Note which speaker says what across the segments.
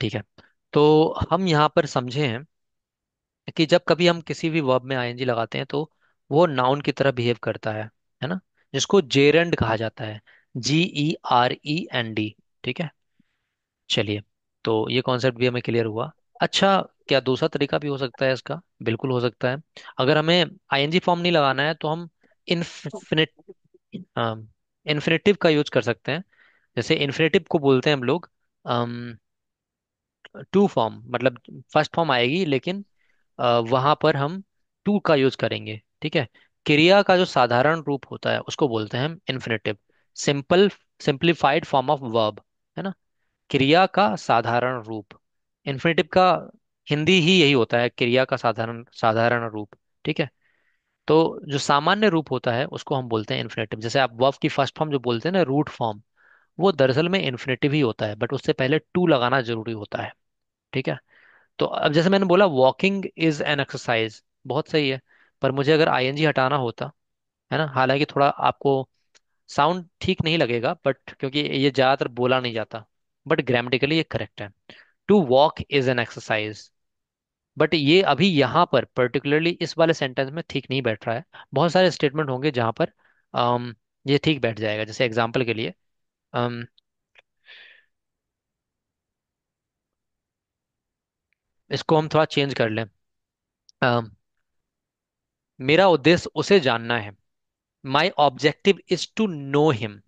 Speaker 1: ठीक है। तो हम यहाँ पर समझे हैं कि जब कभी हम किसी भी वर्ब में आईएनजी लगाते हैं तो वो नाउन की तरह बिहेव करता है ना, जिसको जेरेंड कहा जाता है। GEREND। ठीक है। चलिए, तो ये कॉन्सेप्ट भी हमें क्लियर हुआ। अच्छा, क्या दूसरा तरीका भी हो सकता है इसका? बिल्कुल हो सकता है। अगर हमें आईएनजी फॉर्म नहीं लगाना है तो हम इन्फिनिट इन्फिनेटिव का यूज कर सकते हैं। जैसे इन्फिनेटिव को बोलते हैं हम लोग टू फॉर्म, मतलब फर्स्ट फॉर्म आएगी लेकिन वहां पर हम टू का यूज करेंगे। ठीक है। क्रिया का जो साधारण रूप होता है उसको बोलते हैं हम infinitive. Simple simplified form of verb, है ना। क्रिया का साधारण रूप, इन्फिनेटिव का हिंदी ही यही होता है, क्रिया का साधारण साधारण रूप। ठीक है। तो जो सामान्य रूप होता है उसको हम बोलते हैं इन्फिनेटिव। जैसे आप वर्ब की फर्स्ट फॉर्म जो बोलते हैं ना, रूट फॉर्म, वो दरअसल में इन्फिनेटिव ही होता है, बट उससे पहले टू लगाना जरूरी होता है। ठीक है। तो अब जैसे मैंने बोला वॉकिंग इज एन एक्सरसाइज, बहुत सही है। पर मुझे अगर आईएनजी हटाना होता, है ना, हालांकि थोड़ा आपको साउंड ठीक नहीं लगेगा, बट क्योंकि ये ज्यादातर बोला नहीं जाता, बट ग्रामेटिकली ये करेक्ट है। To walk is an exercise. But ये अभी यहाँ पर पर्टिकुलरली इस वाले सेंटेंस में ठीक नहीं बैठ रहा है। बहुत सारे स्टेटमेंट होंगे जहां पर अम, ये ठीक बैठ जाएगा। जैसे एग्जाम्पल के लिए अम, इसको हम थोड़ा चेंज कर लें। अम, मेरा उद्देश्य उसे जानना है। My objective is to know him.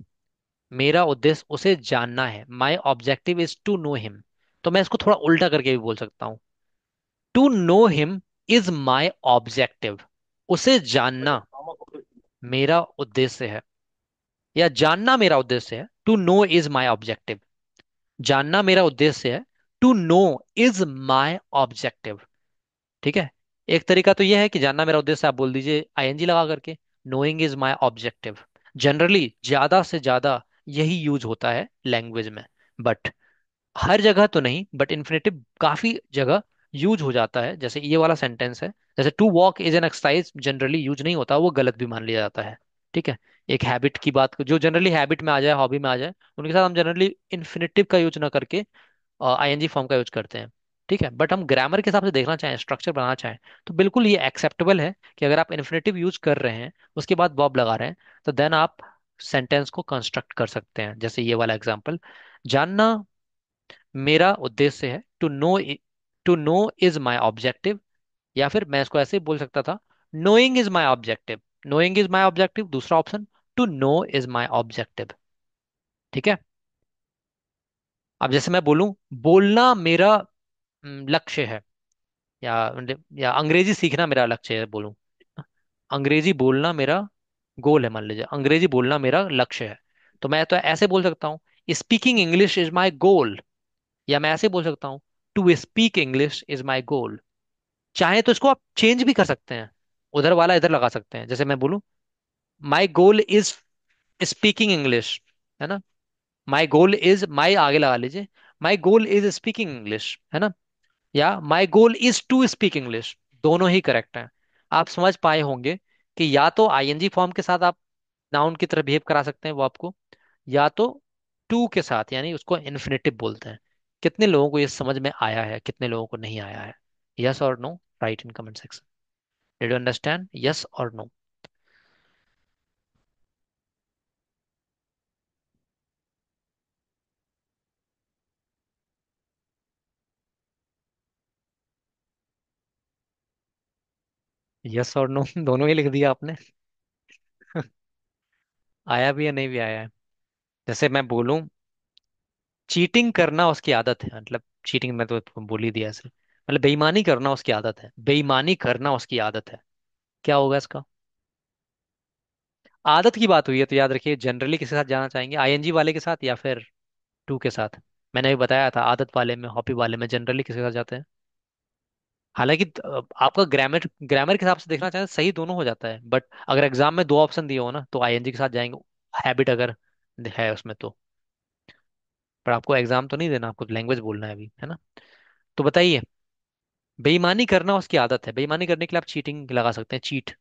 Speaker 1: मेरा उद्देश्य उसे जानना है, my objective is to know him. तो मैं इसको थोड़ा उल्टा करके भी बोल सकता हूँ। To know him is my objective. उसे जानना मेरा उद्देश्य है, या जानना मेरा उद्देश्य है। To know is my objective. जानना मेरा उद्देश्य है। To know is my objective. ठीक है। एक तरीका तो यह है कि जानना मेरा उद्देश्य, आप बोल दीजिए आईएनजी लगा करके, knowing is my objective. Generally ज्यादा से ज्यादा यही यूज होता है लैंग्वेज में, बट हर जगह तो नहीं, बट इन्फिनेटिव काफी जगह यूज हो जाता है। जैसे ये वाला सेंटेंस है, जैसे to walk is an exercise, generally use नहीं होता, वो गलत भी मान लिया जाता है। ठीक है। एक हैबिट की बात जो जनरली हैबिट में आ जाए, हॉबी में आ जाए, उनके साथ हम जनरली इन्फिनेटिव का यूज ना करके आईएनजी फॉर्म का यूज करते हैं। ठीक है। बट हम ग्रामर के हिसाब से देखना चाहें, स्ट्रक्चर बनाना चाहें, तो बिल्कुल ये एक्सेप्टेबल है कि अगर आप इन्फिनेटिव यूज कर रहे हैं उसके बाद वर्ब लगा रहे हैं, तो देन आप सेंटेंस को कंस्ट्रक्ट कर सकते हैं। जैसे ये वाला एग्जांपल, जानना मेरा उद्देश्य है। To know is my objective. या फिर मैं इसको ऐसे ही बोल सकता था, knowing is my objective. Knowing is my objective दूसरा option, to know is my objective. ठीक है। अब जैसे मैं बोलूं, बोलना मेरा लक्ष्य है, या अंग्रेजी सीखना मेरा लक्ष्य है, बोलूं अंग्रेजी बोलना मेरा गोल है, मान लीजिए अंग्रेजी बोलना मेरा लक्ष्य है, तो मैं तो ऐसे बोल सकता हूँ, speaking English is my goal. या मैं ऐसे बोल सकता हूँ, to speak English is my goal. चाहे तो इसको आप चेंज भी कर सकते हैं, उधर वाला इधर लगा सकते हैं। जैसे मैं बोलूं, my goal is speaking English, है ना। माई गोल इज, माई आगे लगा लीजिए, my goal is speaking English, है ना। या my goal is to speak English. दोनों ही करेक्ट हैं। आप समझ पाए होंगे कि या तो आईएनजी फॉर्म के साथ आप नाउन की तरह बिहेव करा सकते हैं वो आपको, या तो टू के साथ, यानी उसको इन्फिनेटिव बोलते हैं। कितने लोगों को ये समझ में आया है, कितने लोगों को नहीं आया है? यस और no, write in comment section. Did you understand, yes और नो? यस और नो दोनों ही लिख दिया आपने। आया भी या नहीं भी आया है? जैसे मैं बोलूं, चीटिंग करना उसकी आदत है, मतलब चीटिंग में तो बोल ही दिया ऐसे, मतलब बेईमानी करना उसकी आदत है, बेईमानी करना उसकी आदत है। क्या होगा इसका? आदत की बात हुई है तो याद रखिए, जनरली किसके साथ जाना चाहेंगे, आईएनजी वाले के साथ या फिर टू के साथ? मैंने भी बताया था, आदत वाले में, हॉबी वाले में जनरली किसके साथ जाते हैं। हालांकि आपका ग्रामर ग्रामर के हिसाब से देखना चाहें सही दोनों हो जाता है, बट अगर एग्जाम में दो ऑप्शन दिए हो ना तो आईएनजी के साथ जाएंगे, हैबिट अगर है उसमें तो। पर आपको एग्जाम तो नहीं देना, आपको लैंग्वेज बोलना है अभी, है ना। तो बताइए, बेईमानी करना उसकी आदत है, बेईमानी करने के लिए आप चीटिंग लगा सकते हैं, चीट।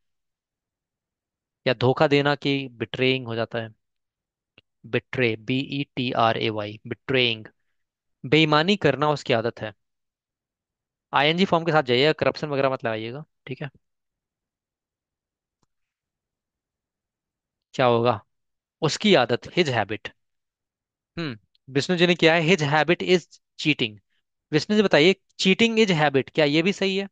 Speaker 1: या धोखा देना की बिट्रेइंग हो जाता है, बिट्रे, BETRAY, बिट्रेइंग। बेईमानी करना उसकी आदत है। आईएनजी फॉर्म के साथ जाइएगा, करप्शन वगैरह मत लगाइएगा, ठीक है। क्या होगा? उसकी आदत, हिज हैबिट। विष्णु जी ने किया है, his habit is cheating. Vishnu ji बताइए, चीटिंग इज हैबिट, क्या ये भी सही है?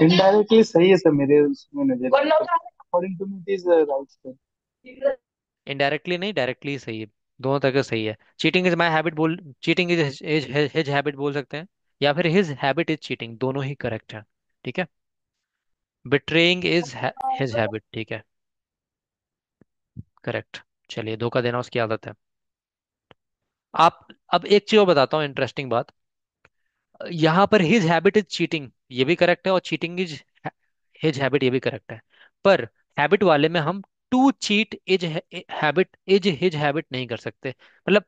Speaker 2: इनडायरेक्टली सही है सर, मेरे उसमें नजर according to me it is right sir.
Speaker 1: Indirectly नहीं, डायरेक्टली सही है। दोनों तरह से सही है। चीटिंग इज माई हैबिट बोल, चीटिंग इज हिज हैबिट बोल सकते हैं, या फिर हिज हैबिट इज चीटिंग, दोनों ही करेक्ट है। ठीक है। बिट्रेइंग इज हिज हैबिट, ठीक है, करेक्ट। चलिए, धोखा देना उसकी आदत है। आप, अब एक चीज और बताता हूँ, इंटरेस्टिंग बात। यहाँ पर हिज हैबिट इज चीटिंग, ये भी करेक्ट है, और चीटिंग इज हिज हैबिट, ये भी करेक्ट है। पर हैबिट वाले में हम to cheat is habit is his habit नहीं कर सकते। मतलब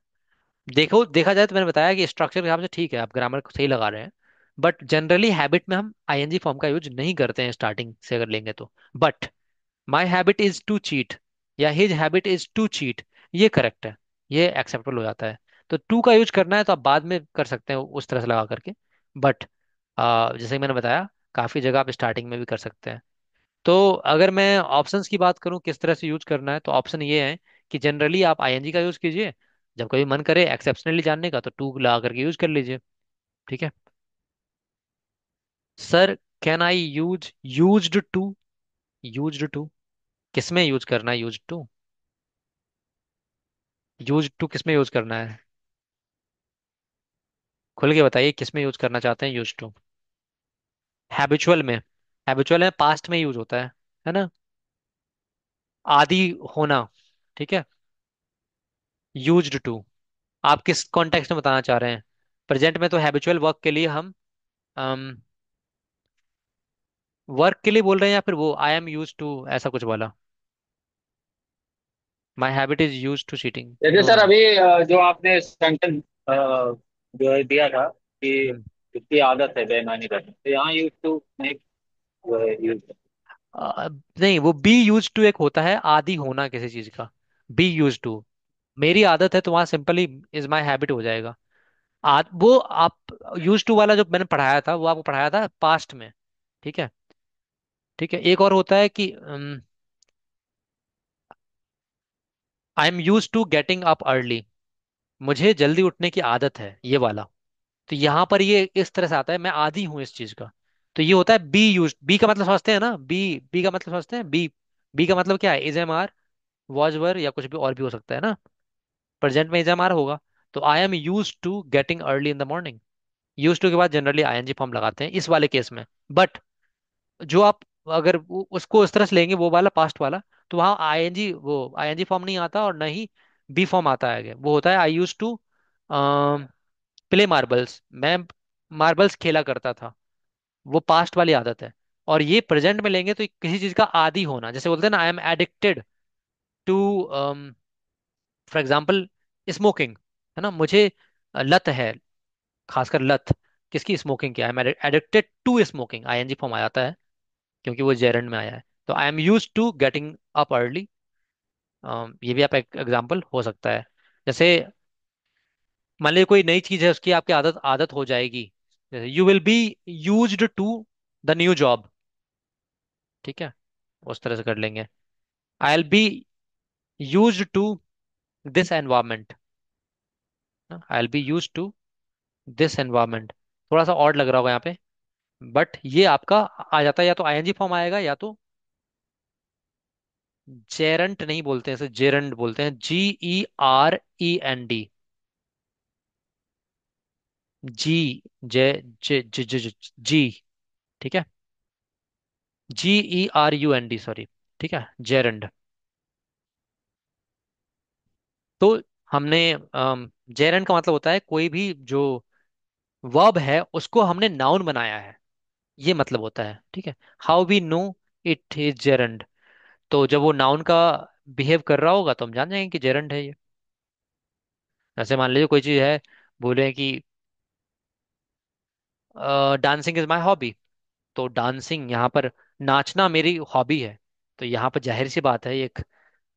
Speaker 1: देखो, देखा जाए तो मैंने बताया कि स्ट्रक्चर के हिसाब से ठीक है, आप ग्रामर सही लगा रहे हैं। बट जनरली हैबिट में हम आईएनजी फॉर्म का यूज नहीं करते हैं स्टार्टिंग से अगर लेंगे तो। But my habit is to cheat या his habit is to cheat, ये करेक्ट है, ये एक्सेप्टेबल हो जाता है। तो टू का यूज करना है तो आप बाद में कर सकते हैं उस तरह से लगा करके। बट जैसे कि मैंने बताया, काफी जगह आप स्टार्टिंग में भी कर सकते हैं। तो अगर मैं ऑप्शंस की बात करूं किस तरह से यूज करना है, तो ऑप्शन ये है कि जनरली आप आईएनजी का यूज कीजिए। जब कभी मन करे एक्सेप्शनली जानने का, तो टू लगा करके यूज कर लीजिए। ठीक है। Sir, can I use used to? Used to किसमें यूज करना है? यूज टू, यूज टू किसमें यूज करना है? खुल के बताइए, किसमें यूज करना चाहते हैं यूज टू? हैबिचुअल में। हैबिचुअल में पास्ट में यूज होता है ना? आदि होना, ठीक है। यूज्ड टू, आप किस कॉन्टेक्स्ट में बताना चाह रहे हैं? प्रेजेंट में तो हैबिचुअल वर्क के लिए हम वर्क के लिए बोल रहे हैं, या फिर वो आई एम यूज टू ऐसा कुछ वाला? My habit is use to cheating,
Speaker 2: जैसे
Speaker 1: नो
Speaker 2: सर
Speaker 1: नो।
Speaker 2: अभी जो आपने सेंटेंस जो है दिया था कि इसकी आदत है बेईमानी करनी, तो यहाँ यूज टू नहीं, जो है यूज।
Speaker 1: नहीं, वो बी यूज टू एक होता है आदि होना किसी चीज का। बी यूज टू मेरी आदत है, तो वहां सिंपली इज माई हैबिट हो जाएगा। वो आप यूज टू वाला जो मैंने पढ़ाया था, वो आपको पढ़ाया था पास्ट में। ठीक है। ठीक है, एक और होता है कि I am use to getting up early, मुझे जल्दी उठने की आदत है, ये वाला। तो यहाँ पर ये इस तरह से आता है, मैं आदी हूँ इस चीज का। तो ये होता है बी यूज, बी का मतलब समझते हैं ना, बी, बी का मतलब समझते हैं, बी। बी का मतलब क्या है? Is am are, was were, या कुछ भी और भी हो सकता है ना। प्रेजेंट में इज एम आर होगा। तो I am use to getting early in the morning. Use to के बाद जनरली आईएनजी फॉर्म लगाते हैं इस वाले केस में। बट जो आप अगर उसको उस तरह से लेंगे, वो वाला पास्ट वाला, तो वहाँ आईएनजी, वो आईएनजी फॉर्म नहीं आता, और न ही बी फॉर्म आता है आगे। वो होता है आई यूज टू प्ले मार्बल्स, मैं मार्बल्स खेला करता था। वो पास्ट वाली आदत है। और ये प्रेजेंट में लेंगे तो किसी चीज का आदी होना, जैसे बोलते हैं ना, I am addicted to, for example, smoking, है ना, मुझे लत है, खासकर लत किसकी? स्मोकिंग की। I am addicted to smoking, ING form आ जाता है, क्योंकि वो जेरंड में आया है। तो I am use to getting up early, ये भी आप एक एग्जाम्पल हो सकता है। जैसे मान लीजिए कोई नई चीज है, उसकी आपकी आदत आदत हो जाएगी। जैसे you will be used to the new job, ठीक है, उस तरह से कर लेंगे। I will be used to this environment, I will be used to this environment. थोड़ा सा ऑड लग रहा होगा यहाँ पे, बट ये आपका आ जाता है, या तो आईएनजी फॉर्म आएगा, या तो जेरंट नहीं बोलते हैं इसे, जेरंड बोलते हैं, GEREND। जी, जे, जी, ठीक है, GERUND, सॉरी। ठीक है, जेरंड। तो हमने जेरंड का मतलब होता है कोई भी जो वर्ब है उसको हमने नाउन बनाया है, ये मतलब होता है। ठीक है। How we know it is gerund? तो जब वो नाउन का बिहेव कर रहा होगा, तो हम जान जाएंगे कि जेरंड है ये। जैसे मान लीजिए कोई चीज है, बोले कि डांसिंग इज माई हॉबी, तो डांसिंग यहाँ पर, नाचना मेरी हॉबी है। तो यहाँ पर जाहिर सी बात है, ये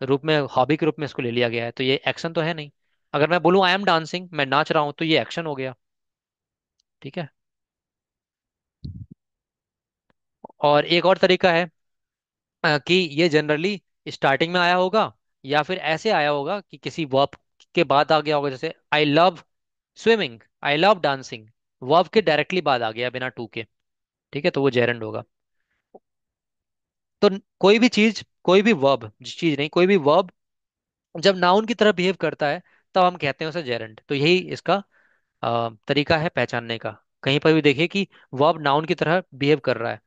Speaker 1: रूप में, हॉबी के रूप में इसको ले लिया गया है, तो ये एक्शन तो है नहीं। अगर मैं बोलूँ आई एम डांसिंग, मैं नाच रहा हूँ, तो ये एक्शन हो गया। ठीक है। और एक और तरीका है कि ये जनरली स्टार्टिंग में आया होगा, या फिर ऐसे आया होगा कि किसी वर्ब के बाद आ गया होगा, जैसे I love swimming, I love dancing, verb के डायरेक्टली बाद आ गया बिना टू के। ठीक है, तो वो जेरंड होगा। तो कोई भी चीज, कोई भी वर्ब, चीज नहीं, कोई भी वर्ब जब नाउन की तरह बिहेव करता है, तब हम कहते हैं उसे जेरंड। तो यही इसका तरीका है पहचानने का। कहीं पर भी देखिए कि वर्ब नाउन की तरह बिहेव कर रहा है,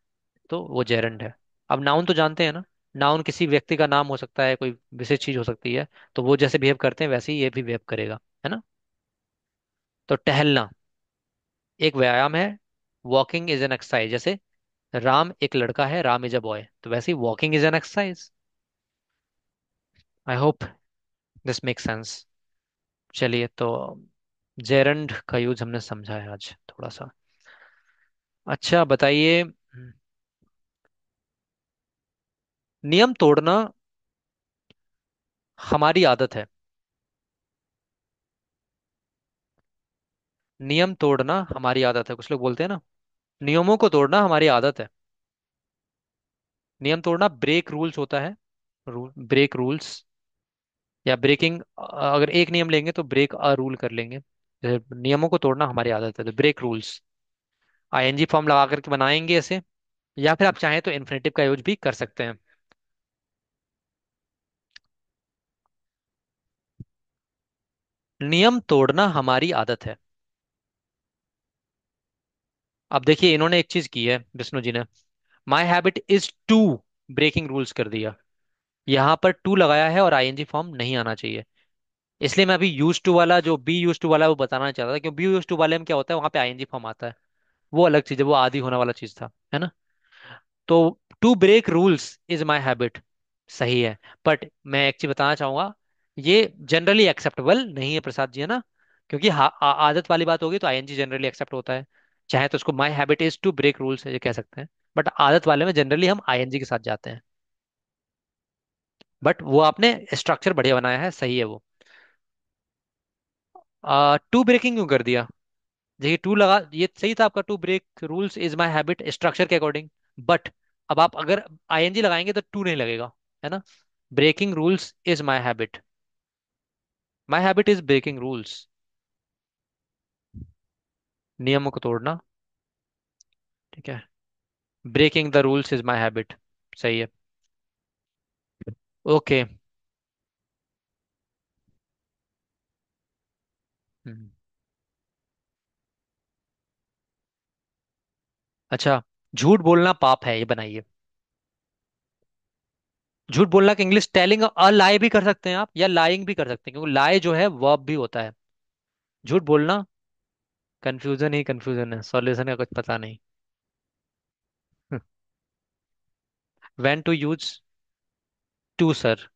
Speaker 1: तो वो जेरंड है। अब नाउन तो जानते हैं ना, नाउन किसी व्यक्ति का नाम हो सकता है, कोई विशेष चीज हो सकती है, तो वो जैसे बिहेव करते हैं वैसे ही ये भी बिहेव करेगा, है ना। तो टहलना एक व्यायाम है, वॉकिंग इज एन एक्सरसाइज। जैसे राम एक लड़का है, राम इज अ बॉय, तो वैसे ही walking is an exercise. I hope this make sense. चलिए, तो जेरंड का यूज हमने समझा है आज थोड़ा सा। अच्छा बताइए, नियम तोड़ना हमारी आदत है। नियम तोड़ना हमारी आदत है, कुछ लोग बोलते हैं ना, नियमों को तोड़ना हमारी आदत है। नियम तोड़ना ब्रेक रूल्स होता है, ब्रेक रूल्स, या ब्रेकिंग। अगर एक नियम लेंगे तो ब्रेक अ रूल कर लेंगे। जैसे नियमों को तोड़ना हमारी आदत है, तो ब्रेक रूल्स, आईएनजी फॉर्म लगा करके बनाएंगे ऐसे, या फिर आप चाहें तो इन्फिनेटिव का यूज भी कर सकते हैं। नियम तोड़ना हमारी आदत है। अब देखिए, इन्होंने एक चीज की है विष्णु जी ने, my habit is to breaking rules कर दिया। यहां पर टू लगाया है और आईएनजी फॉर्म नहीं आना चाहिए। इसलिए मैं अभी यूज टू वाला, जो बी यूज टू वाला है, वो बताना चाहता था, क्योंकि बी यूज टू वाले में क्या होता है, वहां पे आईएनजी फॉर्म आता है। वो अलग चीज है, वो आदि होने वाला चीज था, है ना। तो to break rules is my habit सही है। बट मैं एक चीज बताना चाहूंगा, ये जनरली एक्सेप्टेबल नहीं है प्रसाद जी, है ना। क्योंकि आदत वाली बात होगी तो आईएनजी जनरली एक्सेप्ट होता है। चाहे तो उसको my habit is to break rules ये कह सकते हैं, बट आदत वाले में जनरली हम आईएनजी के साथ जाते हैं। बट वो आपने स्ट्रक्चर बढ़िया बनाया है, सही है वो। टू ब्रेकिंग क्यों कर दिया? देखिए, टू लगा, ये सही था आपका, to break rules is my habit structure के अकॉर्डिंग। बट अब आप अगर आईएनजी लगाएंगे तो टू नहीं लगेगा, है ना। Breaking rules is my habit is breaking rules, नियमों को तोड़ना। ठीक है, breaking the rules is my habit, सही है। ओके। हम्म, अच्छा, झूठ बोलना पाप है, ये बनाइए। झूठ बोलना का इंग्लिश टेलिंग अ लाई भी कर सकते हैं आप, या लाइंग भी कर सकते हैं, क्योंकि लाई जो है वर्ब भी होता है। झूठ बोलना, कंफ्यूजन ही कंफ्यूजन है, सॉल्यूशन का कुछ पता नहीं। When to use to sir?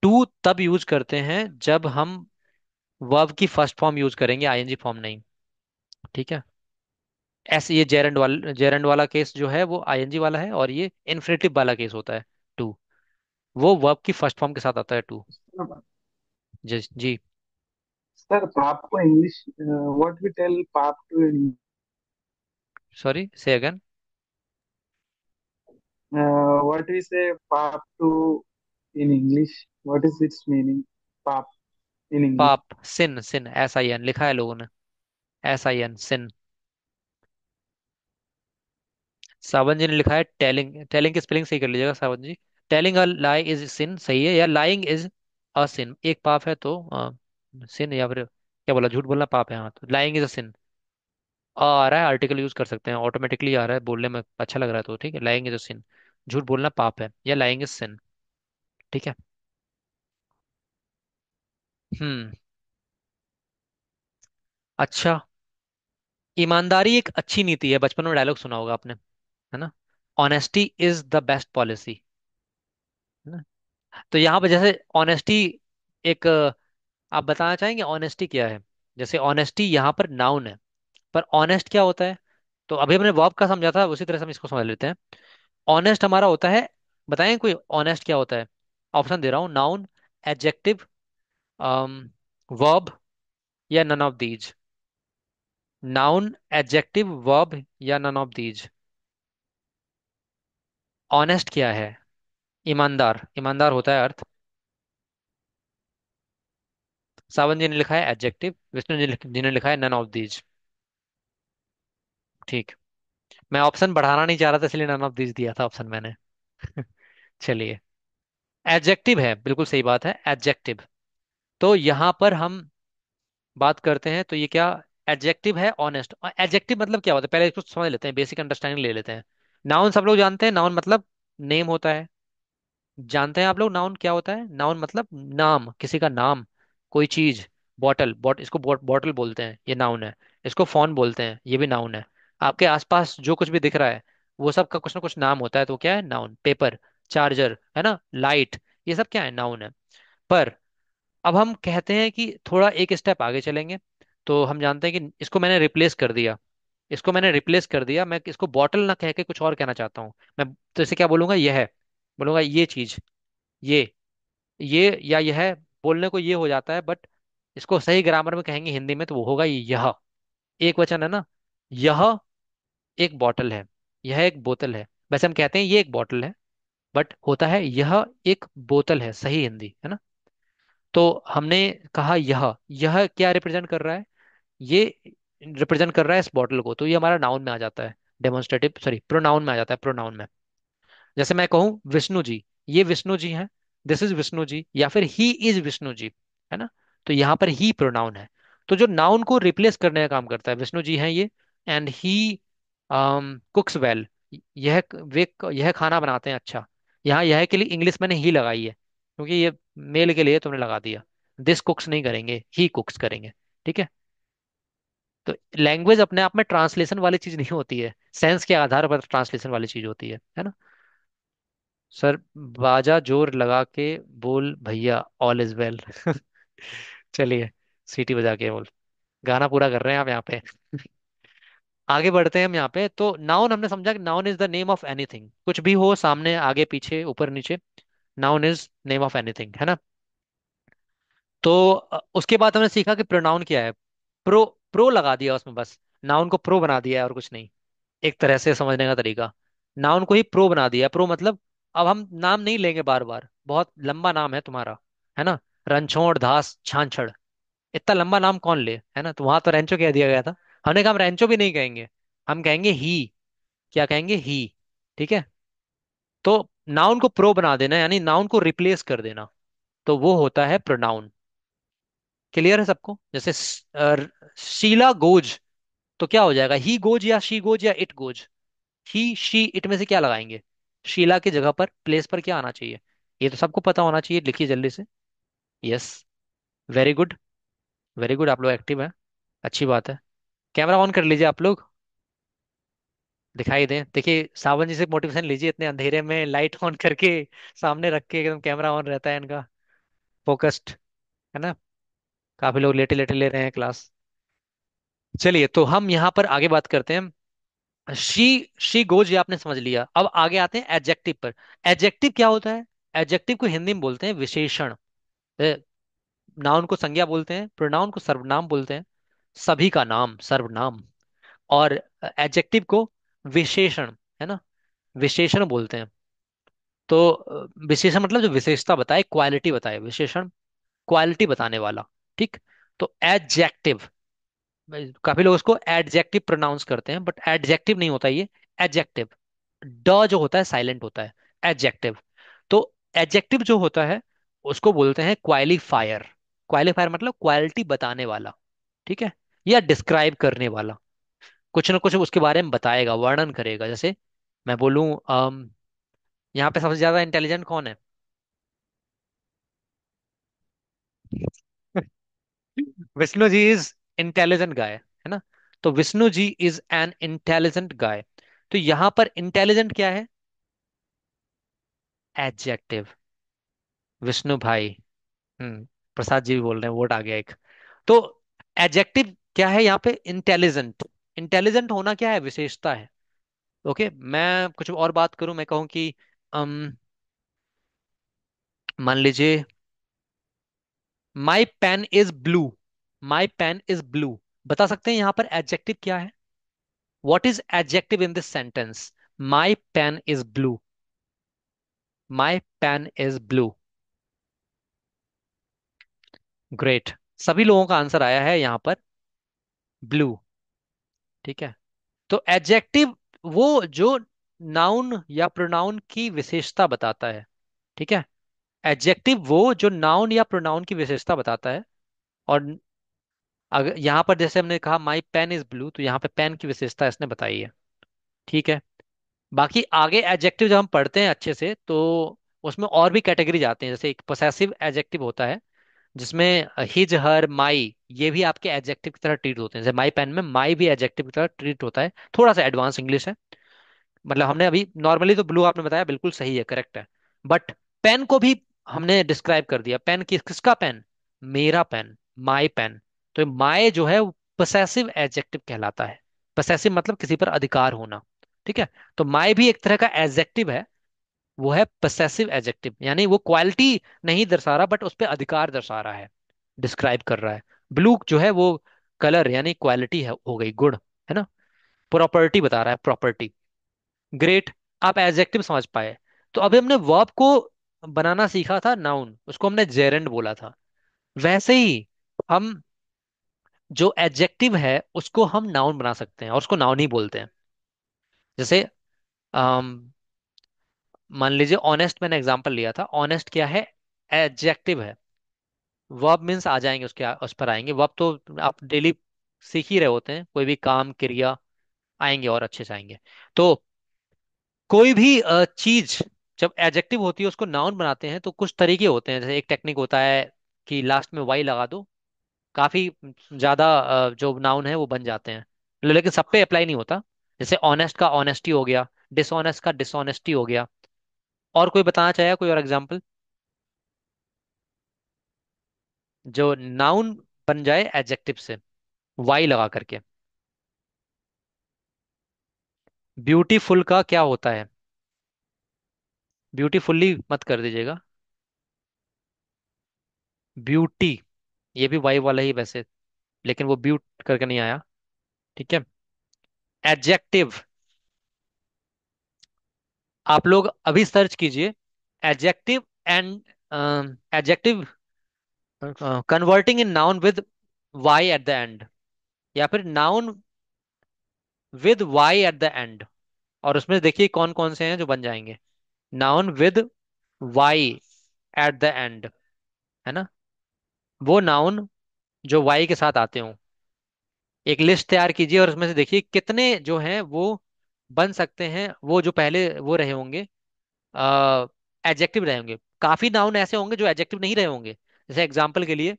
Speaker 1: To तब यूज करते हैं जब हम वर्ब की फर्स्ट फॉर्म यूज करेंगे, आईएनजी फॉर्म नहीं। ठीक है। ऐसे ये जेरंड वाला केस जो है वो आईएनजी वाला है, और ये इन्फिनेटिव वाला केस होता है टू, वो वर्ब की फर्स्ट फॉर्म के साथ आता है टू। Ji ji.
Speaker 3: सर पाप को इंग्लिश व्हाट वी टेल पाप to
Speaker 1: sorry, say again.
Speaker 3: What we say पाप to in English what is its meaning पाप इन इंग्लिश
Speaker 1: पाप, सिन, सिन, SIN लिखा है लोगों ने, SIN, सिन। सावन जी ने लिखा है टेलिंग, टेलिंग की स्पेलिंग सही कर लीजिएगा सावन जी। टेलिंग अ लाई इज सिन सही है, या लाइंग इज अ सिन, एक पाप है तो सिन, या फिर क्या बोला, झूठ बोलना पाप है, हाँ, तो लाइंग इज अ सिन। आ रहा है, आर्टिकल यूज कर सकते हैं, ऑटोमेटिकली आ रहा है, बोलने में अच्छा लग रहा है, तो ठीक है, लाइंग इज अ सिन, झूठ बोलना पाप है, या लाइंग इज सिन। ठीक है। हम्म। अच्छा, ईमानदारी एक अच्छी नीति है, बचपन में डायलॉग सुना होगा आपने, है ना। Honesty is the best policy, है ना। तो यहाँ पे जैसे ऑनेस्टी एक, आप बताना चाहेंगे ऑनेस्टी क्या है? जैसे ऑनेस्टी यहाँ पर नाउन है, पर ऑनेस्ट क्या होता है? तो अभी हमने वर्ब का समझा था, उसी तरह से हम इसको समझ लेते हैं। ऑनेस्ट हमारा होता है, बताएं कोई ऑनेस्ट क्या होता है? ऑप्शन दे रहा हूँ, नाउन, एडजेक्टिव, वर्ब, या none of these. Noun, adjective, verb, या नन ऑफ दीज। ऑनेस्ट क्या है? ईमानदार, ईमानदार होता है अर्थ। सावन जी ने लिखा है एडजेक्टिव, विष्णु जी ने लिखा है नन ऑफ दीज। ठीक। मैं ऑप्शन बढ़ाना नहीं चाह रहा था, इसलिए नन ऑफ दीज दिया था ऑप्शन मैंने। चलिए, एडजेक्टिव है, बिल्कुल सही बात है, एडजेक्टिव। तो यहां पर हम बात करते हैं, तो ये क्या एडजेक्टिव है? ऑनेस्ट। एडजेक्टिव मतलब क्या होता है, पहले इसको समझ लेते हैं, बेसिक अंडरस्टैंडिंग ले लेते हैं। नाउन सब लोग जानते हैं, नाउन मतलब नेम होता है। जानते हैं आप लोग नाउन क्या होता है? नाउन मतलब नाम, किसी का नाम, कोई चीज। इसको बॉटल बोलते हैं, ये नाउन है। इसको फोन बोलते हैं, ये भी नाउन है। आपके आसपास जो कुछ भी दिख रहा है, वो सब का कुछ ना कुछ नाम होता है, तो क्या है? नाउन। पेपर, चार्जर, है ना, लाइट, ये सब क्या है? नाउन है। पर अब हम कहते हैं कि थोड़ा एक स्टेप आगे चलेंगे, तो हम जानते हैं कि इसको मैंने रिप्लेस कर दिया। मैं इसको बॉटल ना कह के कुछ और कहना चाहता हूँ। मैं तो इसे क्या बोलूंगा? यह है, बोलूंगा ये चीज, ये या यह। बोलने को ये हो जाता है, बट इसको सही ग्रामर में कहेंगे हिंदी में, तो वो होगा यह। एक वचन है ना। यह एक बॉटल है, यह एक बोतल है। वैसे हम कहते हैं ये एक बॉटल है, बट होता है यह एक बोतल है, सही हिंदी है ना। तो हमने कहा यह क्या रिप्रेजेंट कर रहा है? ये रिप्रेजेंट कर रहा है इस बॉटल को, तो ये हमारा नाउन में आ जाता है। डेमोन्स्ट्रेटिव, सॉरी, प्रोनाउन में आ जाता है, प्रोनाउन में। जैसे मैं कहूँ विष्णु जी, ये विष्णु जी हैं, दिस इज विष्णु जी, या फिर ही इज विष्णु जी, है ना। तो यहाँ पर ही प्रोनाउन है। तो जो नाउन को रिप्लेस करने का काम करता है, विष्णु जी हैं ये, एंड ही कुक्स वेल, यह खाना बनाते हैं अच्छा। यहाँ यह के लिए इंग्लिश मैंने ही लगाई है, क्योंकि ये मेल के लिए तुमने लगा दिया। दिस कुक्स नहीं करेंगे, ही कुक्स करेंगे। ठीक है। तो लैंग्वेज अपने आप में ट्रांसलेशन वाली चीज नहीं होती है, सेंस के आधार पर ट्रांसलेशन वाली चीज होती है ना। सर, बाजा जोर लगा के बोल भैया, ऑल इज वेल। चलिए, सीटी बजा के बोल। गाना पूरा कर रहे हैं आप यहाँ पे। आगे बढ़ते हैं हम यहाँ पे। तो नाउन हमने समझा कि noun is the name of anything, कुछ भी हो सामने, आगे पीछे, ऊपर नीचे, noun is name of anything, है ना। तो उसके बाद हमने सीखा कि प्रोनाउन क्या है। प्रो, प्रो लगा दिया उसमें बस, नाउन को प्रो बना दिया है और कुछ नहीं। एक तरह से समझने का तरीका, नाउन को ही प्रो बना दिया। प्रो मतलब अब हम नाम नहीं लेंगे बार बार, बहुत लंबा नाम है तुम्हारा, है ना, रणछोड़ दास छाछड़, इतना लंबा नाम कौन ले, है ना। तो वहां तो रेंचो कह दिया गया था। हमने कहा हम रेंचो भी नहीं कहेंगे, हम कहेंगे ही। क्या कहेंगे? ही। ठीक है। तो नाउन को प्रो बना देना, यानी नाउन को रिप्लेस कर देना, तो वो होता है प्रोनाउन। क्लियर है सबको? जैसे शीला गोज, तो क्या हो जाएगा? ही गोज या शी गोज या it goes. He she it में से क्या लगाएंगे? शीला की जगह पर, प्लेस पर क्या आना चाहिए? ये तो सबको पता होना चाहिए, लिखिए जल्दी से। Yes, very good, very good, आप लोग एक्टिव हैं, अच्छी बात है। कैमरा ऑन कर लीजिए आप लोग, दिखाई दें। देखिए, सावन जी से मोटिवेशन लीजिए, इतने अंधेरे में लाइट ऑन करके सामने रख के एकदम कैमरा ऑन रहता है इनका, फोकस्ड, है ना। काफी लोग लेटे लेटे ले रहे हैं क्लास। चलिए, तो हम यहाँ पर आगे बात करते हैं। शी गोज, ये आपने समझ लिया। अब आगे आते हैं एडजेक्टिव पर। एडजेक्टिव क्या होता है? एडजेक्टिव को हिंदी में बोलते हैं विशेषण। नाउन को संज्ञा बोलते हैं, प्रोनाउन को सर्वनाम बोलते हैं, सभी का नाम सर्वनाम। और एडजेक्टिव को विशेषण, है ना, विशेषण बोलते हैं। तो विशेषण मतलब जो विशेषता बताए, क्वालिटी बताए, विशेषण क्वालिटी बताने वाला। ठीक। तो एडजेक्टिव, काफी लोग उसको एडजेक्टिव प्रोनाउंस करते हैं, बट एडजेक्टिव नहीं होता ये, एडजेक्टिव। ड जो होता है साइलेंट होता है, एडजेक्टिव। तो एडजेक्टिव जो होता है, उसको बोलते हैं क्वालिफायर। क्वालिफायर मतलब क्वालिटी बताने वाला, ठीक है, या डिस्क्राइब करने वाला, कुछ ना कुछ उसके बारे में बताएगा, वर्णन करेगा। जैसे मैं बोलूं, यहाँ पे सबसे ज्यादा इंटेलिजेंट कौन है? विष्णु जी इज इंटेलिजेंट गाय, है ना। तो Vishnu ji is an intelligent गाय। तो यहां पर इंटेलिजेंट क्या है? एडजेक्टिव। विष्णु भाई, प्रसाद जी भी बोल रहे हैं, वोट आ गया एक। तो एडजेक्टिव क्या है यहाँ पे? इंटेलिजेंट। इंटेलिजेंट होना क्या है? विशेषता है। ओके, मैं कुछ और बात करूं, मैं कहूं कि मान लीजिए my pen is blue, my pen is blue, बता सकते हैं यहां पर एडजेक्टिव क्या है? What is adjective in this sentence? My pen is blue, my pen is blue. Great, सभी लोगों का आंसर आया है यहां पर ब्लू। ठीक है, तो एडजेक्टिव वो जो नाउन या प्रोनाउन की विशेषता बताता है। ठीक है, एडजेक्टिव वो जो नाउन या प्रोनाउन की विशेषता बताता है। और अगर यहां पर जैसे हमने कहा माई पेन इज ब्लू, तो यहाँ पे पेन की विशेषता इसने बताई है। ठीक है, बाकी आगे एडजेक्टिव जब हम पढ़ते हैं अच्छे से तो उसमें और भी कैटेगरी आते हैं। जैसे एक पोसेसिव एडजेक्टिव होता है जिसमें हिज हर माई ये भी आपके एडजेक्टिव की तरह ट्रीट होते हैं। जैसे माई पेन में माई भी एडजेक्टिव की तरह ट्रीट होता है, थोड़ा सा एडवांस इंग्लिश है। मतलब हमने अभी नॉर्मली तो ब्लू आपने बताया बिल्कुल सही है, करेक्ट है। बट पेन को भी हमने डिस्क्राइब कर दिया। पेन किसका पेन? मेरा पेन, माई पेन। तो माई जो है वो पोसेसिव एडजेक्टिव कहलाता है। पोसेसिव मतलब किसी पर अधिकार होना। ठीक है, तो माई भी एक तरह का एडजेक्टिव है, वो है पोसेसिव एडजेक्टिव, यानी वो क्वालिटी नहीं दर्शा रहा बट उस पर अधिकार दर्शा रहा है, डिस्क्राइब कर रहा है। ब्लू जो है वो कलर यानी क्वालिटी है, हो गई गुण, है ना, प्रॉपर्टी बता रहा है, प्रॉपर्टी। ग्रेट, आप एडजेक्टिव समझ पाए। तो अभी हमने वर्ब को बनाना सीखा था नाउन, उसको हमने जेरेंड बोला था। वैसे ही हम जो एडजेक्टिव है उसको हम नाउन बना सकते हैं और उसको नाउन ही बोलते हैं। जैसे अम, मान लीजिए ऑनेस्ट, मैंने एग्जांपल लिया था। ऑनेस्ट क्या है? एडजेक्टिव है। वर्ब मीन्स आ जाएंगे उसके उस पर आएंगे। वर्ब तो आप डेली सीख ही रहे होते हैं, कोई भी काम क्रिया आएंगे और अच्छे से आएंगे। तो कोई भी चीज जब एडजेक्टिव होती है उसको नाउन बनाते हैं तो कुछ तरीके होते हैं। जैसे एक टेक्निक होता है कि लास्ट में वाई लगा दो, काफी ज्यादा जो नाउन है वो बन जाते हैं। लेकिन सब पे अप्लाई नहीं होता। जैसे ऑनेस्ट का ऑनेस्टी हो गया, डिसऑनेस्ट का डिसऑनेस्टी हो गया। और कोई बताना चाहेगा, कोई और एग्जांपल जो नाउन बन जाए एडजेक्टिव से वाई लगा करके? ब्यूटीफुल का क्या होता है? ब्यूटीफुल्ली मत कर दीजिएगा, ब्यूटी, ये भी वाई वाला ही वैसे, लेकिन वो ब्यूट करके नहीं आया। ठीक है, एडजेक्टिव आप लोग अभी सर्च कीजिए, adjective and adjective converting in noun with Y at the end, या फिर noun with Y at the end. और उसमें देखिए कौन कौन से हैं जो बन जाएंगे। Noun with Y at the end, है ना, वो नाउन जो वाई के साथ आते हो। एक लिस्ट तैयार कीजिए और उसमें से देखिए कितने जो हैं वो बन सकते हैं। वो जो पहले वो रहे होंगे एडजेक्टिव रहे होंगे। काफी नाउन ऐसे होंगे जो एडजेक्टिव नहीं रहे होंगे। जैसे एग्जांपल के लिए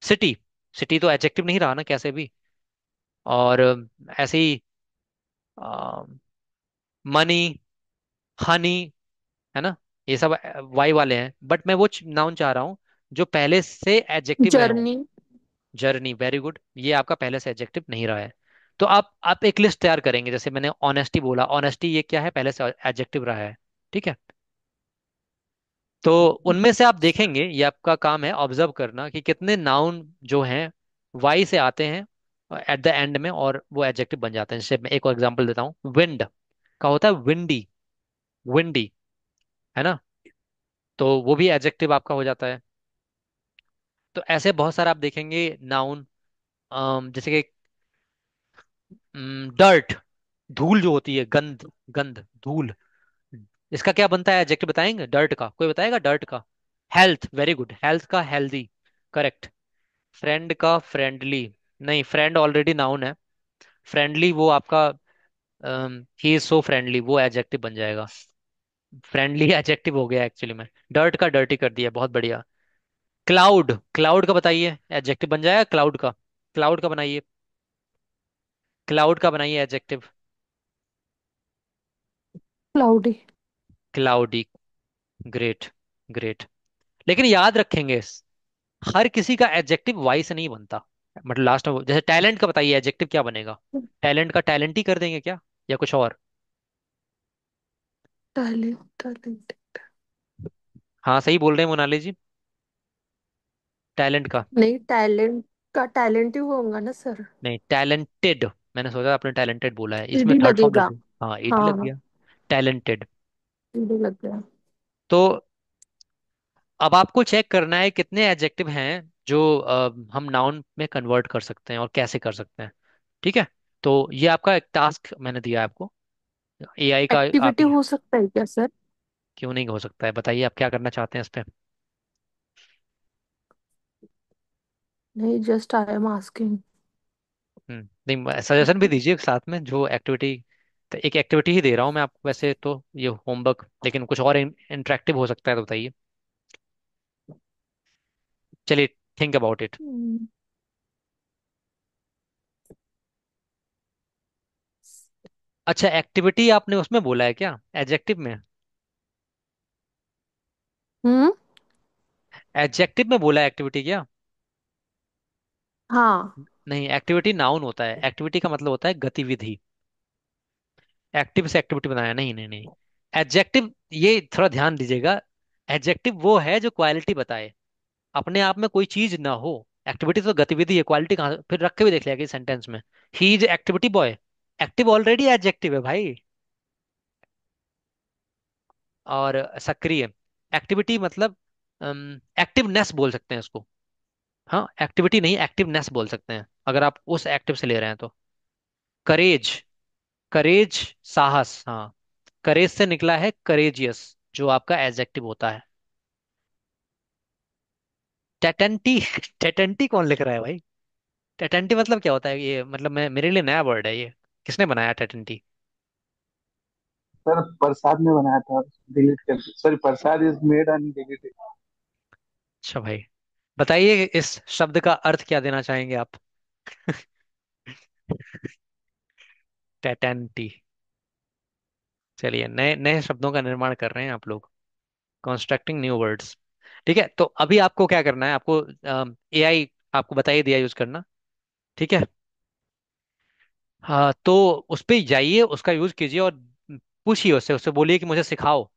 Speaker 1: सिटी, सिटी तो एडजेक्टिव नहीं रहा ना कैसे भी। और ऐसे ही मनी, हनी, है ना, ये सब वाई वाले हैं। बट मैं वो नाउन चाह रहा हूँ जो पहले से एडजेक्टिव रहे हों।
Speaker 4: जर्नी।
Speaker 1: जर्नी, वेरी गुड, ये आपका पहले से एडजेक्टिव नहीं रहा है। तो आप एक लिस्ट तैयार करेंगे। जैसे मैंने ऑनेस्टी बोला, ऑनेस्टी ये क्या है? पहले से एडजेक्टिव रहा है। ठीक है, तो उनमें से आप देखेंगे, ये आपका काम है ऑब्जर्व करना कि कितने नाउन जो हैं वाई से आते हैं एट द एंड में और वो एडजेक्टिव बन जाते हैं। जैसे मैं एक और एग्जांपल देता हूँ, विंड का होता है विंडी, विंडी, है ना, तो वो भी एडजेक्टिव आपका हो जाता है। तो ऐसे बहुत सारे आप देखेंगे नाउन, जैसे कि डर्ट, धूल जो होती है, गंद, गंद, धूल, इसका क्या बनता है एडजेक्टिव? बताएंगे डर्ट का? कोई बताएगा डर्ट का? हेल्थ, वेरी गुड, हेल्थ का हेल्दी, करेक्ट। फ्रेंड का फ्रेंडली, नहीं फ्रेंड ऑलरेडी नाउन है। फ्रेंडली वो आपका ही इज सो फ्रेंडली, वो एडजेक्टिव बन जाएगा। फ्रेंडली एडजेक्टिव हो गया एक्चुअली में। डर्ट का डर्टी कर दिया, बहुत बढ़िया। क्लाउड, क्लाउड का बताइए एडजेक्टिव बन जाएगा क्लाउड का? क्लाउड का बनाइए, क्लाउड का बनाइए adjective.
Speaker 4: Cloudy.
Speaker 1: Cloudy, great, great. लेकिन याद रखेंगे हर किसी का एडजेक्टिव वाई से नहीं बनता। मतलब लास्ट में जैसे टैलेंट का बताइए एडजेक्टिव क्या बनेगा? टैलेंट का टैलेंट ही कर देंगे क्या, या कुछ और?
Speaker 4: Talent talent.
Speaker 1: हाँ सही बोल रहे हैं मोनाली जी। टैलेंट का।
Speaker 4: नहीं, टैलेंट का टैलेंट ही होगा ना सर।
Speaker 1: नहीं, टैलेंटेड। मैंने सोचा आपने टैलेंटेड बोला है, इसमें
Speaker 4: ईडी
Speaker 1: थर्ड फॉर्म
Speaker 4: लगेगा।
Speaker 1: लग गया। हाँ ईडी लग
Speaker 4: हाँ,
Speaker 1: गया। टैलेंटेड।
Speaker 4: ईडी लग गया।
Speaker 1: तो अब आपको चेक करना है कितने एडजेक्टिव हैं जो हम नाउन में कन्वर्ट कर सकते हैं और कैसे कर सकते हैं। ठीक है। तो ये आपका एक टास्क मैंने दिया है आपको, एआई का। आप
Speaker 4: एक्टिविटी
Speaker 1: ही।
Speaker 4: हो सकता है क्या सर?
Speaker 1: क्यों नहीं हो सकता है, बताइए आप क्या करना चाहते हैं इस पे।
Speaker 4: नहीं, जस्ट आई एम आस्किंग।
Speaker 1: नहीं, सजेशन भी दीजिए साथ में जो एक्टिविटी। तो एक एक्टिविटी ही दे रहा हूँ मैं आपको वैसे तो, ये होमवर्क, लेकिन कुछ और इंटरेक्टिव हो सकता है तो बताइए। चलिए, थिंक अबाउट इट। अच्छा, एक्टिविटी आपने उसमें बोला है क्या, एडजेक्टिव में?
Speaker 4: हम्म।
Speaker 1: एडजेक्टिव में बोला है एक्टिविटी क्या?
Speaker 4: हाँ।
Speaker 1: नहीं, एक्टिविटी नाउन होता है, एक्टिविटी का मतलब होता है गतिविधि। एक्टिव से एक्टिविटी बनाया, नहीं नहीं नहीं। एडजेक्टिव, ये थोड़ा ध्यान दीजिएगा। एडजेक्टिव वो है जो क्वालिटी बताए, अपने आप में कोई चीज ना हो। एक्टिविटी तो गतिविधि है, क्वालिटी कहाँ, फिर रख के भी देख लिया कि सेंटेंस में। He is activity boy. Active already adjective है भाई। और सक्रिय, एक्टिविटी मतलब एक्टिवनेस बोल सकते हैं उसको। हाँ, एक्टिविटी नहीं, एक्टिवनेस बोल सकते हैं अगर आप उस एक्टिव से ले रहे हैं तो। करेज, करेज, साहस, हाँ। करेज से निकला है करेजियस, जो आपका एडजेक्टिव होता है। टेटेंटी टेटेंटी कौन लिख रहा है भाई? टेटेंटी मतलब क्या होता है ये, मतलब मैं, मेरे लिए नया वर्ड है ये। किसने बनाया टेटेंटी?
Speaker 3: सर प्रसाद ने बनाया था, डिलीट कर दिया। Sorry, Prasad is made and deleted.
Speaker 1: अच्छा भाई, बताइए इस शब्द का अर्थ क्या देना चाहेंगे आप? टेटेंटी। चलिए, नए नए शब्दों का निर्माण कर रहे हैं आप लोग, कंस्ट्रक्टिंग न्यू वर्ड्स। ठीक है, तो अभी आपको क्या करना है, आपको एआई आपको बताइए दिया यूज करना। ठीक है। हाँ, तो उस पे जाइए, उसका यूज कीजिए और पूछिए उससे, उससे बोलिए कि मुझे सिखाओ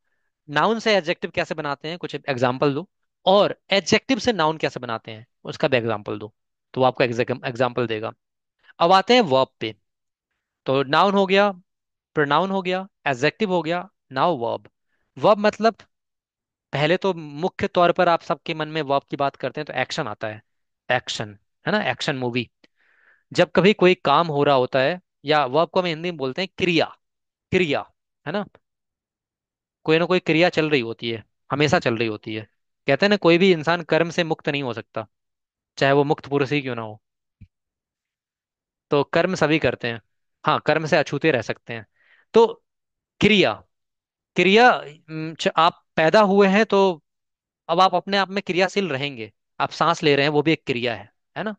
Speaker 1: नाउन से एडजेक्टिव कैसे बनाते हैं, कुछ एग्जाम्पल दो। और एडजेक्टिव से नाउन कैसे बनाते हैं उसका भी एग्जाम्पल दो। तो वो आपको एग्जाम्पल देगा। अब आते हैं वर्ब पे। तो नाउन हो गया, प्रोनाउन हो गया, एडजेक्टिव हो गया, नाउ वर्ब। वर्ब मतलब, पहले तो मुख्य तौर पर आप सबके मन में वर्ब की बात करते हैं तो एक्शन आता है। एक्शन, है ना, एक्शन मूवी। जब कभी कोई काम हो रहा होता है, या वर्ब को हम हिंदी में बोलते हैं क्रिया। क्रिया, है ना। कोई ना कोई क्रिया चल रही होती है, हमेशा चल रही होती है। कहते हैं ना, कोई भी इंसान कर्म से मुक्त नहीं हो सकता, चाहे वो मुक्त पुरुष ही क्यों ना हो। तो कर्म सभी करते हैं। हाँ, कर्म से अछूते रह सकते हैं। तो क्रिया, क्रिया, आप पैदा हुए हैं तो अब आप अपने आप में क्रियाशील रहेंगे। आप सांस ले रहे हैं, वो भी एक क्रिया है ना।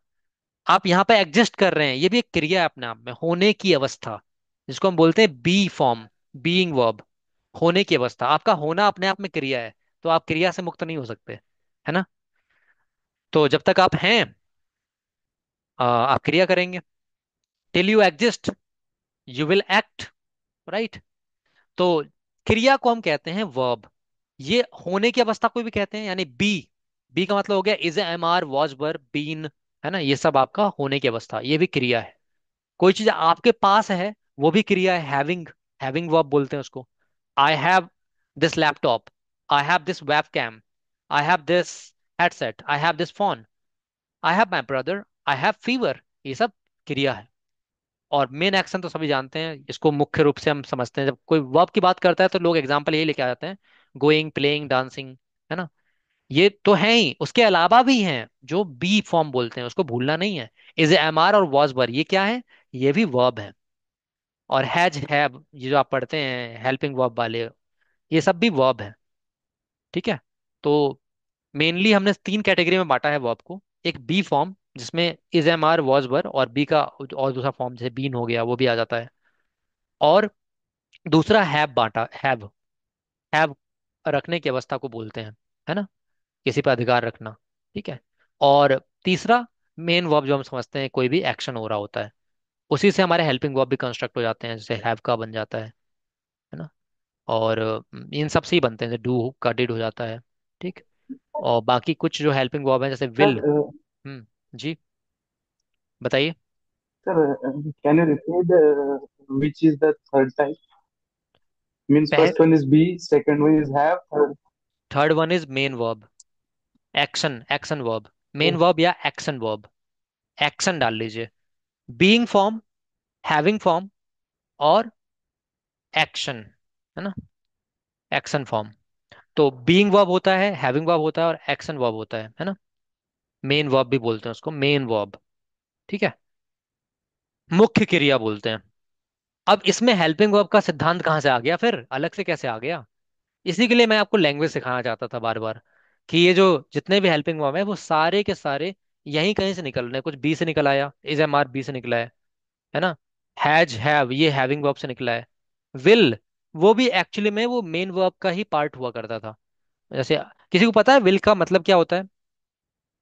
Speaker 1: आप यहाँ पे एग्जिस्ट कर रहे हैं, ये भी एक क्रिया है अपने आप में, होने की अवस्था, जिसको हम बोलते हैं बी फॉर्म, बीइंग वर्ब। होने की अवस्था, आपका होना अपने आप में क्रिया है। तो आप क्रिया से मुक्त नहीं हो सकते, है ना। तो जब तक आप हैं, आप क्रिया करेंगे। Till you exist, you will act, right. तो क्रिया को हम कहते हैं वर्ब। ये होने की अवस्था को भी कहते हैं, यानी बी। बी का मतलब हो गया is, am, are, was, were, been, है ना, ये सब आपका होने की अवस्था, ये भी क्रिया है। कोई चीज आपके पास है, वो भी क्रिया है, हैविंग। हैविंग वर्ब बोलते हैं उसको। I have this laptop, I have this webcam, I have this headset, I have this phone, I have my brother, I have fever, ये सब क्रिया है। और मेन एक्शन तो सभी जानते हैं, इसको मुख्य रूप से हम समझते हैं जब कोई वर्ब की बात करता है तो लोग एग्जाम्पल यही लेके आ जाते हैं, गोइंग, प्लेइंग, डांसिंग, है ना। ये तो है ही, उसके अलावा भी हैं जो बी फॉर्म बोलते हैं, उसको भूलना नहीं है। इज, एम, आर और वॉज वर, ये क्या है, ये भी वर्ब है। और हैज, हैव, ये जो आप पढ़ते हैं हेल्पिंग वर्ब वाले, ये सब भी वर्ब है। ठीक है। तो मेनली हमने तीन कैटेगरी में बांटा है वर्ब को। एक बी फॉर्म, जिसमें is, am, are, was were, और बी का और दूसरा फॉर्म जैसे बीन हो गया वो भी आ जाता है। और दूसरा हैव बांटा, हैव रखने की अवस्था को बोलते हैं, है ना, किसी पर अधिकार रखना। ठीक है। और तीसरा मेन वर्ब जो हम समझते हैं, कोई भी एक्शन हो रहा होता है, उसी से हमारे हेल्पिंग वर्ब भी कंस्ट्रक्ट हो जाते हैं, जैसे हैव का बन जाता है ना। और इन सब से ही बनते हैं, जैसे डू का डिड हो जाता है। ठीक। और बाकी कुछ जो हेल्पिंग वर्ब है जैसे विल।
Speaker 3: सर
Speaker 1: जी बताइए।
Speaker 3: Sir can you repeat which is the third type? Means
Speaker 1: पह
Speaker 3: first one is be, second one is have, third.
Speaker 1: Third one is main verb, action action verb. Main
Speaker 3: Oh,
Speaker 1: verb या action verb, action डाल लीजिए। Being form, having form और action, है ना, action form. तो being verb होता है, having verb होता है और एक्शन वर्ब होता है ना। मेन वर्ब भी बोलते हैं उसको, मेन वर्ब। ठीक है, मुख्य क्रिया बोलते हैं। अब इसमें हेल्पिंग वर्ब का सिद्धांत कहाँ से आ गया, फिर अलग से कैसे आ गया? इसी के लिए मैं आपको लैंग्वेज सिखाना चाहता था बार बार, कि ये जो जितने भी हेल्पिंग वर्ब है वो सारे के सारे यहीं कहीं से निकल रहे हैं। कुछ बी से निकल आया, इज एम आर बी से निकला है ना। हैज हैव ये हैविंग वर्ब से निकला है। विल वो भी एक्चुअली में वो मेन वर्ब का ही पार्ट हुआ करता था। जैसे किसी को पता है विल का मतलब क्या होता है?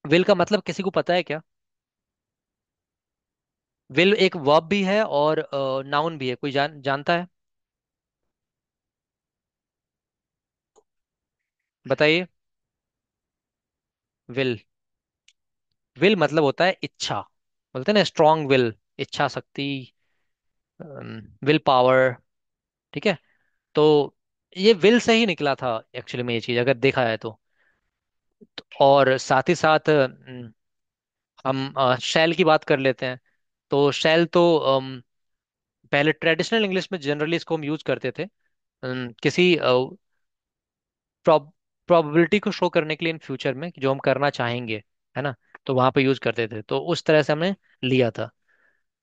Speaker 1: विल का मतलब किसी को पता है क्या? विल एक वर्ब भी है और नाउन भी है, कोई जानता है? बताइए। विल, विल मतलब होता है इच्छा, बोलते हैं ना स्ट्रॉन्ग विल, इच्छा शक्ति, विल पावर। ठीक है। तो ये विल से ही निकला था एक्चुअली में ये चीज, अगर देखा जाए तो। और साथ ही साथ हम शैल की बात कर लेते हैं। तो शैल तो पहले ट्रेडिशनल इंग्लिश में जनरली इसको हम यूज करते थे किसी प्रोबेबिलिटी को शो करने के लिए इन फ्यूचर में, कि जो हम करना चाहेंगे, है ना। तो वहां पे यूज करते थे, तो उस तरह से हमने लिया था।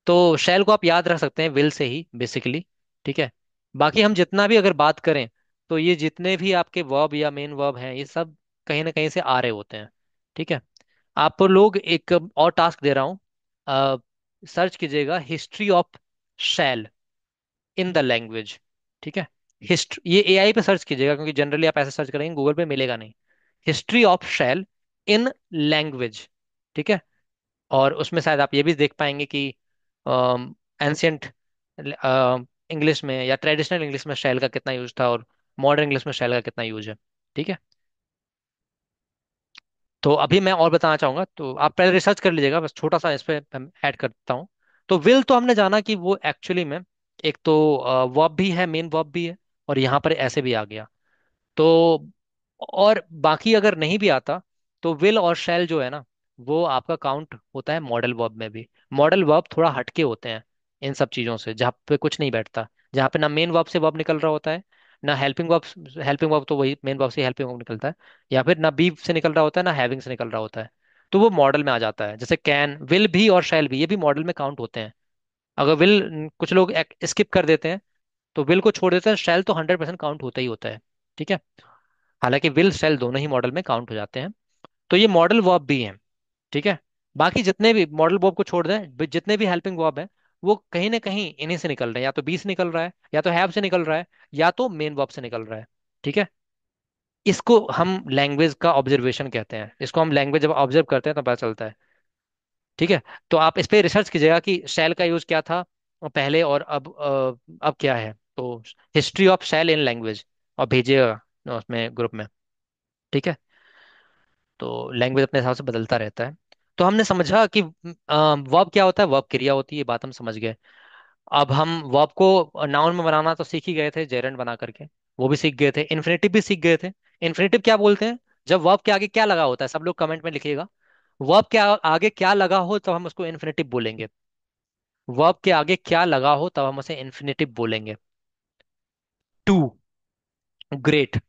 Speaker 1: तो शैल को आप याद रख सकते हैं विल से ही बेसिकली। ठीक है। बाकी हम जितना भी अगर बात करें, तो ये जितने भी आपके वर्ब या मेन वर्ब हैं, ये सब कहीं ना कहीं से आ रहे होते हैं। ठीक है। आप लोग एक और टास्क दे रहा हूँ, सर्च कीजिएगा history of shall in the language. ठीक है। हिस्ट्री ये एआई पे सर्च कीजिएगा, क्योंकि जनरली आप ऐसे सर्च करेंगे गूगल पे मिलेगा नहीं। History of shall in language. ठीक है। और उसमें शायद आप ये भी देख पाएंगे कि एंशियंट इंग्लिश में या ट्रेडिशनल इंग्लिश में शैल का कितना यूज था, और मॉडर्न इंग्लिश में शैल का कितना यूज है। ठीक है। तो अभी मैं और बताना चाहूंगा, तो आप पहले रिसर्च कर लीजिएगा, बस छोटा सा इस पे हम ऐड करता हूँ। तो विल तो हमने जाना कि वो एक्चुअली में एक तो वर्ब भी है, मेन वर्ब भी है, और यहाँ पर ऐसे भी आ गया। तो और बाकी अगर नहीं भी आता, तो विल और शैल जो है ना, वो आपका काउंट होता है मॉडल वर्ब में भी। मॉडल वर्ब थोड़ा हटके होते हैं इन सब चीजों से, जहाँ पे कुछ नहीं बैठता, जहाँ पे ना मेन वर्ब से वर्ब निकल रहा होता है, ना हेल्पिंग वर्ब। हेल्पिंग वर्ब तो वही मेन वर्ब से हेल्पिंग वर्ब निकलता है, या फिर ना बी से निकल रहा होता है ना हैविंग से निकल रहा होता है। तो वो मॉडल में आ जाता है। जैसे कैन, विल भी और शैल भी, ये भी मॉडल में काउंट होते हैं। अगर विल कुछ लोग स्किप कर देते हैं, तो विल को छोड़ देते हैं, शैल तो 100% काउंट होता ही होता है। ठीक है। हालांकि विल सेल दोनों ही मॉडल में काउंट हो जाते हैं। तो ये मॉडल वर्ब भी हैं। ठीक है। बाकी जितने भी मॉडल वर्ब को छोड़ दें, जितने भी हेल्पिंग वर्ब हैं, वो कहीं ना कहीं इन्हीं से निकल रहे हैं, या तो बी से निकल रहा है, या तो हैव से निकल रहा है, या तो मेन वर्ब से निकल रहा है। ठीक है। इसको हम लैंग्वेज का ऑब्जर्वेशन कहते हैं, इसको हम लैंग्वेज जब ऑब्जर्व करते हैं तो पता चलता है। ठीक है। तो आप इस पे रिसर्च कीजिएगा कि शैल का यूज क्या था पहले, और अब क्या है। तो history of shall in language, और भेजिएगा उसमें ग्रुप में। ठीक है। तो लैंग्वेज अपने हिसाब से बदलता रहता है। तो हमने समझा कि वर्ब क्या होता है, वर्ब क्रिया होती है, ये बात हम समझ गए। अब हम वर्ब को नाउन में बनाना तो सीख ही गए थे, जेरेंड बना करके। वो भी सीख गए थे, इन्फिनेटिव भी सीख गए थे। इन्फिनेटिव क्या बोलते हैं? जब वर्ब के आगे क्या लगा होता है, सब लोग कमेंट में लिखिएगा। वर्ब के आगे क्या लगा हो तब हम उसको इन्फिनेटिव बोलेंगे। वर्ब के आगे क्या लगा हो तब हम उसे इन्फिनेटिव बोलेंगे। To, great.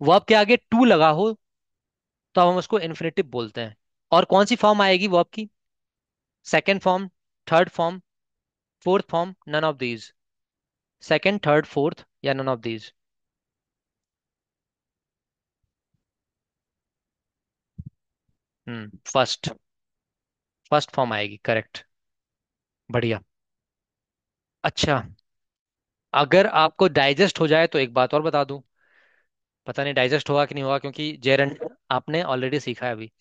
Speaker 1: वर्ब के आगे टू लगा हो तो हम उसको इन्फिनेटिव बोलते हैं। और कौन सी फॉर्म आएगी वर्ब की? Second form, third form, fourth form, none of these. Second, third, fourth, या none of these? First, first form आएगी, करेक्ट। बढ़िया। अच्छा, अगर आपको डाइजेस्ट हो जाए तो एक बात और बता दूं। पता नहीं डाइजेस्ट होगा कि नहीं होगा, क्योंकि जेरंड आपने ऑलरेडी सीखा है अभी।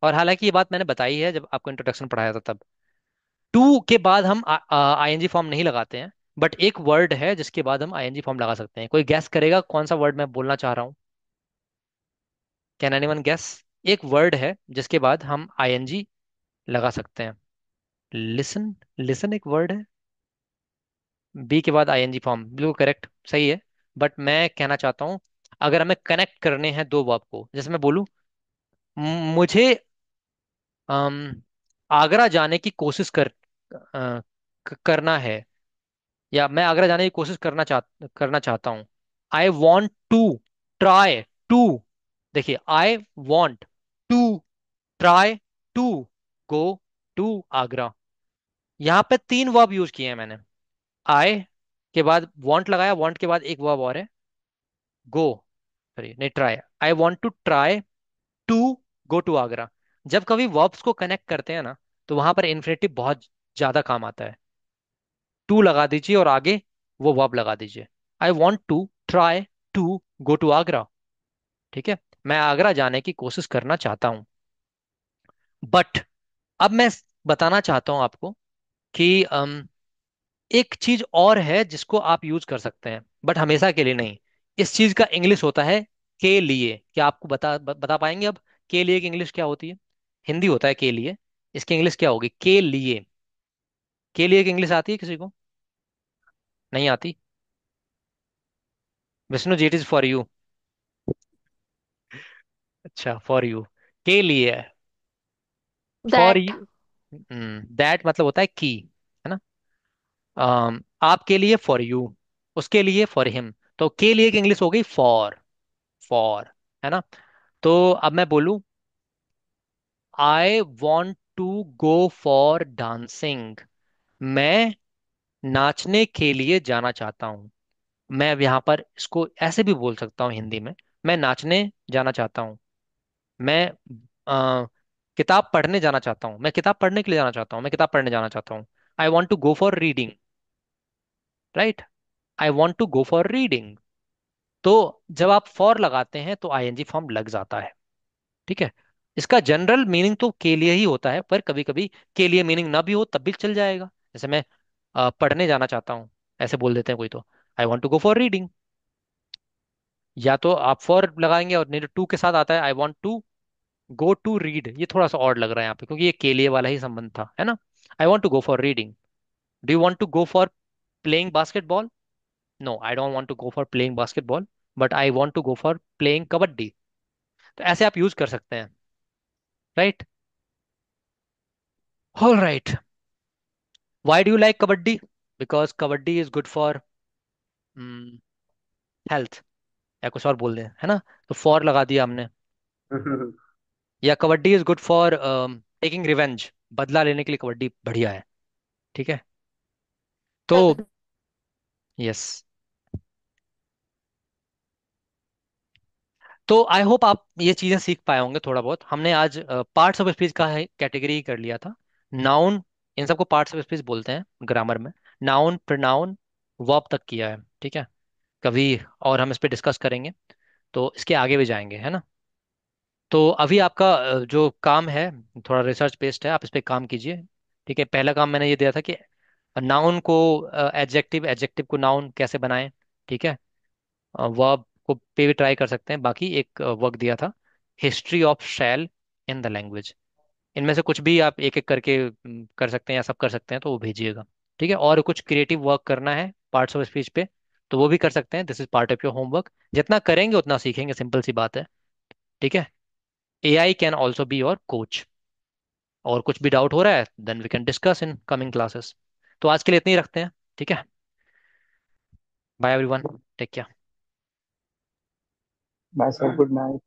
Speaker 1: और हालांकि ये बात मैंने बताई है जब आपको इंट्रोडक्शन पढ़ाया था तब। टू के बाद हम आईएनजी फॉर्म नहीं लगाते हैं। बट एक वर्ड है जिसके बाद हम आईएनजी फॉर्म लगा सकते हैं। कोई गैस करेगा कौन सा वर्ड मैं बोलना चाह रहा हूँ? Can anyone gas? एक वर्ड है जिसके बाद हम आईएनजी लगा सकते हैं। लिसन, लिसन एक वर्ड है। बी के बाद आईएनजी फॉर्म, बिल्कुल करेक्ट, सही है। बट मैं कहना चाहता हूँ, अगर हमें कनेक्ट करने हैं दो वर्ब को, जैसे मैं बोलूँ मुझे अम, आगरा जाने की कोशिश करना है, या मैं आगरा जाने की कोशिश करना चाहता हूं। I want to try to, देखिए I want to try to go to Agra. यहां पे तीन वर्ब यूज किए हैं मैंने। आई के बाद वॉन्ट लगाया, वॉन्ट के बाद एक वर्ब और है गो, सॉरी नहीं, try. I want to try to go to Agra. जब कभी वर्ब्स को कनेक्ट करते हैं ना, तो वहां पर इन्फिनेटिव बहुत ज्यादा काम आता है। टू लगा दीजिए और आगे वो वर्ब लगा दीजिए। I want to try to go to Agra. ठीक है, मैं आगरा जाने की कोशिश करना चाहता हूं। बट अब मैं बताना चाहता हूं आपको कि एक चीज और है जिसको आप यूज कर सकते हैं, बट हमेशा के लिए नहीं। इस चीज का इंग्लिश होता है के लिए। क्या आपको बता पाएंगे अब के लिए की इंग्लिश क्या होती है? हिंदी होता है के लिए, इसकी इंग्लिश क्या होगी के लिए? के लिए की इंग्लिश आती है किसी को? नहीं आती? Vishnu ji, it is for you. अच्छा, फॉर यू, के लिए, फॉर
Speaker 4: That.
Speaker 1: यू। दैट मतलब होता है की, है ना? आपके लिए फॉर यू, उसके लिए फॉर हिम। तो के लिए की इंग्लिश हो गई फॉर, फॉर, है ना? तो अब मैं बोलूं I want to go for dancing, मैं नाचने के लिए जाना चाहता हूँ। मैं अब यहाँ पर इसको ऐसे भी बोल सकता हूँ हिंदी में, मैं नाचने जाना चाहता हूँ। मैं किताब पढ़ने जाना चाहता हूँ, मैं किताब पढ़ने के लिए जाना चाहता हूँ, मैं किताब पढ़ने जाना चाहता हूँ। I want to go for reading, right? I want to go for reading. तो जब आप फॉर लगाते हैं तो आईएनजी फॉर्म लग जाता है। ठीक है, इसका जनरल मीनिंग तो के लिए ही होता है, पर कभी कभी के लिए मीनिंग ना भी हो तब भी चल जाएगा। जैसे मैं पढ़ने जाना चाहता हूँ, ऐसे बोल देते हैं कोई तो, I want to go for reading. या तो आप फॉर लगाएंगे और नहीं तो टू के साथ आता है I want to go to read. ये थोड़ा सा ऑड लग रहा है यहाँ पे क्योंकि ये के लिए वाला ही संबंध था, है ना? I want to go for reading. Do you want to go for playing basketball? No, I don't want to go for playing basketball, but I want to go for playing kabaddi. तो ऐसे आप यूज कर सकते हैं, right? All right. Why do you like kabaddi? Because kabaddi is good for health, या कुछ और बोल दें, है ना? तो फॉर लगा दिया हमने। या kabaddi is good for taking revenge, बदला लेने के लिए कबड्डी बढ़िया है। ठीक है, तो यस। तो आई होप आप ये चीजें सीख पाए होंगे थोड़ा बहुत। हमने आज पार्ट्स ऑफ स्पीच का कैटेगरी कर लिया था। नाउन, इन सबको पार्ट्स ऑफ स्पीच बोलते हैं ग्रामर में। नाउन, प्रोनाउन, वर्ब तक किया है, ठीक है? कभी और हम इस पे डिस्कस करेंगे, तो इसके आगे भी जाएंगे, है ना? तो अभी आपका जो काम है थोड़ा रिसर्च बेस्ड है, आप इस पे काम कीजिए। ठीक है, पहला काम मैंने ये दिया था कि नाउन को एडजेक्टिव, एडजेक्टिव को नाउन कैसे बनाएं। ठीक है, वर्ब को पे भी ट्राई कर सकते हैं। बाकी एक वर्क दिया था, history of shall in the language. इनमें से कुछ भी आप एक एक करके कर सकते हैं या सब कर सकते हैं, तो वो भेजिएगा। ठीक है, और कुछ क्रिएटिव वर्क करना है पार्ट्स ऑफ स्पीच पे, तो वो भी कर सकते हैं। This is part of your homework. जितना करेंगे उतना सीखेंगे, सिंपल सी बात है। ठीक है, AI can also be your coach. और कुछ भी डाउट हो रहा है then we can discuss in coming classes. तो आज के लिए इतना ही रखते हैं, ठीक है? Bye everyone, take care.
Speaker 3: Bye sir, good night.